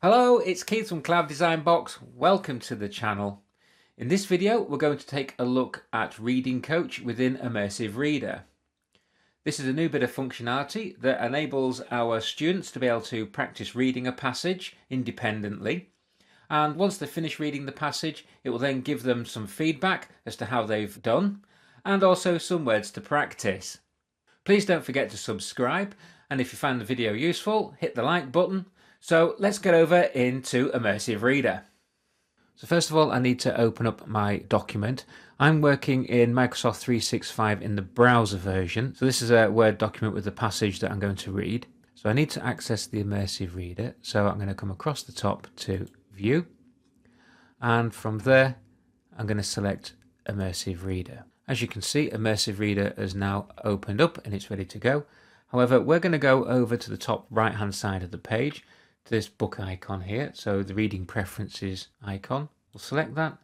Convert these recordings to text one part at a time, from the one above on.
Hello, it's Keith from Cloud Design Box. Welcome to the channel. In this video, we're going to take a look at Reading Coach within Immersive Reader. This is a new bit of functionality that enables our students to be able to practice reading a passage independently. And once they finish reading the passage, it will then give them some feedback as to how they've done, and also some words to practice. Please don't forget to subscribe, and if you found the video useful, hit the like button. So let's get over into Immersive Reader. So first of all, I need to open up my document. I'm working in Microsoft 365 in the browser version. So this is a Word document with the passage that I'm going to read. So I need to access the Immersive Reader. So I'm going to come across the top to View. And from there, I'm going to select Immersive Reader. As you can see, Immersive Reader has now opened up and it's ready to go. However, we're going to go over to the top right-hand side of the page, to this book icon here, so the reading preferences icon. We'll select that,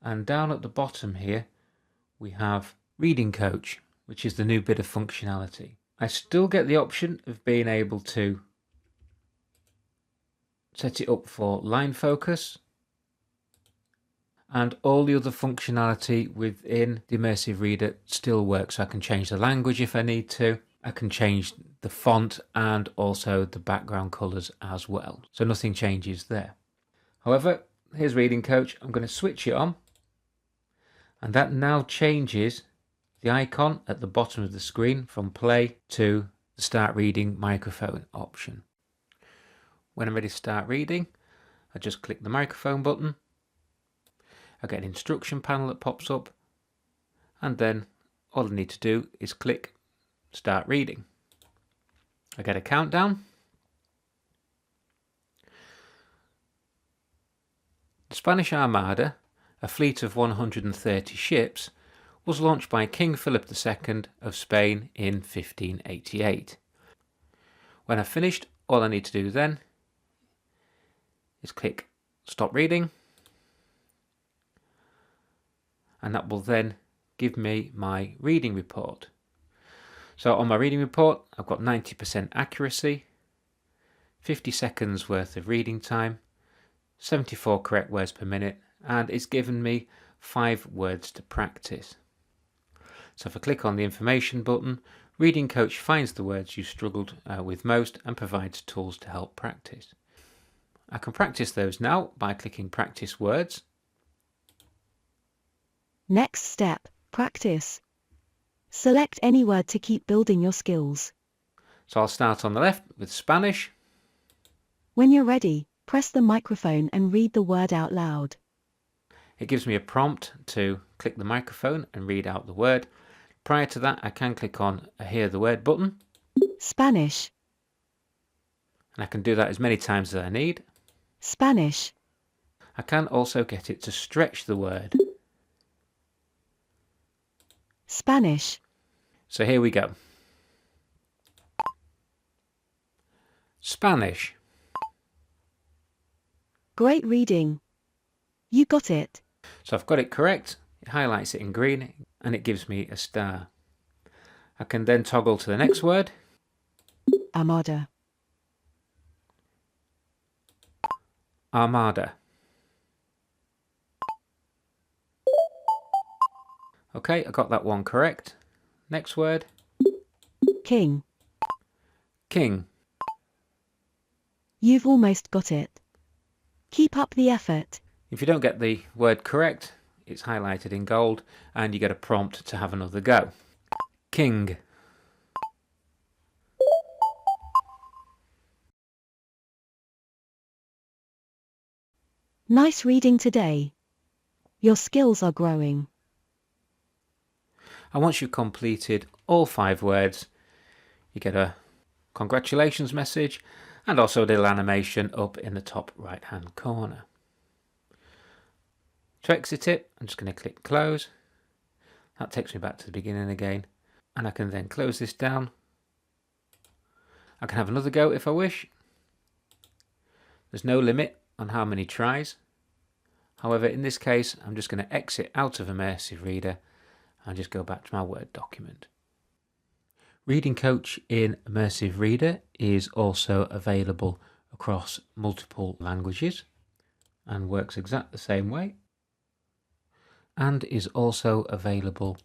and down at the bottom here we have Reading Coach, which is the new bit of functionality. I still get the option of being able to set it up for line focus, and all the other functionality within the Immersive Reader still works. So I can change the language if I need to. I can change the font and also the background colours as well. So nothing changes there. However, here's Reading Coach. I'm going to switch it on. And that now changes the icon at the bottom of the screen from play to the start reading microphone option. When I'm ready to start reading, I just click the microphone button. I get an instruction panel that pops up. And then all I need to do is click Start Reading. I get a countdown. The Spanish Armada, a fleet of 130 ships, was launched by King Philip II of Spain in 1588. When I've finished, all I need to do then is click Stop Reading, and that will then give me my reading report. So on my reading report, I've got 90% accuracy, 50 seconds worth of reading time, 74 correct words per minute, and it's given me 5 words to practice. So if I click on the information button, Reading Coach finds the words you struggled with most and provides tools to help practice. I can practice those now by clicking Practice Words. Next step, practice. Select any word to keep building your skills. So I'll start on the left with Spanish. When you're ready, press the microphone and read the word out loud. It gives me a prompt to click the microphone and read out the word. Prior to that, I can click on a Hear the Word button. Spanish. And I can do that as many times as I need. Spanish. I can also get it to stretch the word. Spanish. So here we go. Spanish. Great reading. You got it. So I've got it correct. It highlights it in green and it gives me a star. I can then toggle to the next word. Armada. Armada. Okay, I got that one correct. Next word. King. King. You've almost got it. Keep up the effort. If you don't get the word correct, it's highlighted in gold and you get a prompt to have another go. King. Nice reading today. Your skills are growing. And once you've completed all 5 words, you get a congratulations message and also a little animation up in the top right hand corner. To exit it, I'm just going to click close. That takes me back to the beginning again, and I can then close this down. I can have another go if I wish. There's no limit on how many tries. However, in this case, I'm just going to exit out of Immersive Reader and just go back to my Word document. Reading Coach in Immersive Reader is also available across multiple languages and works exactly the same way, and is also available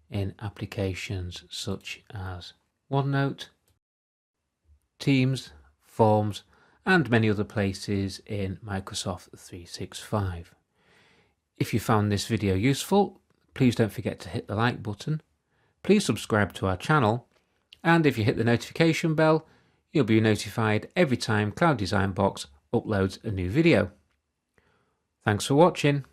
in applications such as OneNote, Teams, Forms, and many other places in Microsoft 365. If you found this video useful, please don't forget to hit the like button. Please subscribe to our channel, and if you hit the notification bell, you'll be notified every time Cloud Design Box uploads a new video. Thanks for watching.